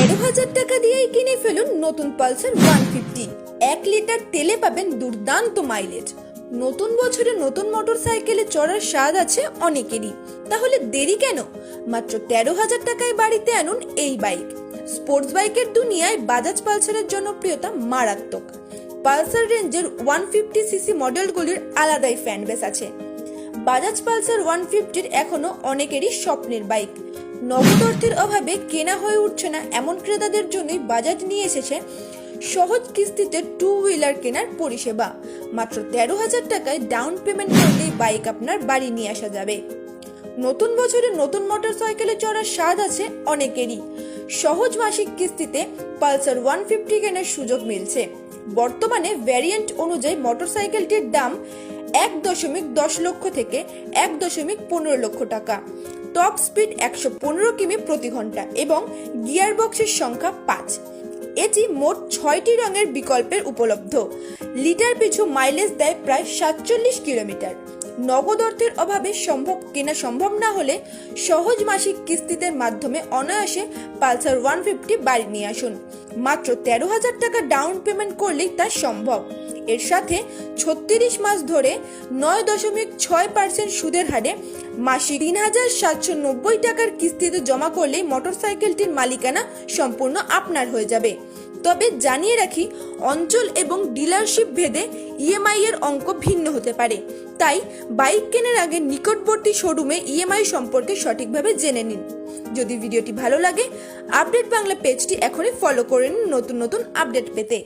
13,000 টাকা দিয়েই কিনে ফেলুন নতুন পালসার 150। 1 লিটার তেলে পাবেন দুর্দান্ত মাইলেজ। নতুন বছরে নতুন মোটরসাইকেলে চড়ার স্বাদ আছে অনেকেরই, তাহলে দেরি কেন? মাত্র 13,000 টাকায় বাড়িতে আনুন এই বাইক। স্পোর্টস বাইকের দুনিয়ায় বাজাজ পালসারের জনপ্রিয়তা মারাত্মক। পালসার রেঞ্জের 150 সিসি মডেলগুলির আলাদাই ফ্যান বেস আছে। বাজাজ পালসার 150 এখনো অনেকেরই স্বপ্নের বাইক। নগদ অর্থের অভাবে কেনা হয়ে উঠছে না এমন ক্রেতাদের জন্যই বাজাজ নিয়ে এসেছে সহজ কিস্তিতে 2 হুইলার কেনার পরিষেবা। মাত্র 13,000 টাকায় ডাউন পেমেন্ট করলেই বাইক আপনার বাড়ি নিয়ে আসা যাবে। নতুন বছরে নতুন মোটরসাইকেলে চড়ার স্বাদ আছে অনেকেরই। সহজ মাসিক কিস্তিতে পালসার 150 কেনার সুযোগ মিলছে। বর্তমানে ভ্যারিয়েন্ট অনুযায়ী মোটরসাইকেলটির দাম 1.10 লক্ষ থেকে 1.15 লক্ষ টাকা। টপ স্পিড 115 কিমি প্রতি ঘন্টা এবং গিয়ার বক্সের সংখ্যা 5। এটি মোট 6টি রঙের বিকল্পের উপলব্ধ। লিটার পিছু মাইলেজ দেয় প্রায় 47 কিলোমিটার। নগদ অর্থের অভাবে কেনা সম্ভব না হলে সহজ মাসিক কিস্তিতে মাধ্যমে অনায়াসে পালসার 150 বাড়ি নিয়ে আসুন। মাত্র 13,000 টাকা ডাউন পেমেন্ট করলেই তা সম্ভব। এর সাথে 36 মাস ধরে 9.6% সুদের হারে মাসিক 3,790 টাকার কিস্তিতে জমা করলেই মোটরসাইকেলটির মালিকানা সম্পূর্ণ আপনার হয়ে যাবে। তবে জানিয়ে রাখি, অঞ্চল এবং ডিলারশিপ ভেদে ইএমআই এর অঙ্ক ভিন্ন হতে পারে, তাই বাইক কেনার আগে নিকটবর্তী শোরুমে ইএমআই সম্পর্কে সঠিকভাবে জেনে নিন। যদি ভিডিওটি ভালো লাগে, আপডেট বাংলা পেজটি এখনই ফলো করে নিন নতুন নতুন আপডেট পেতে।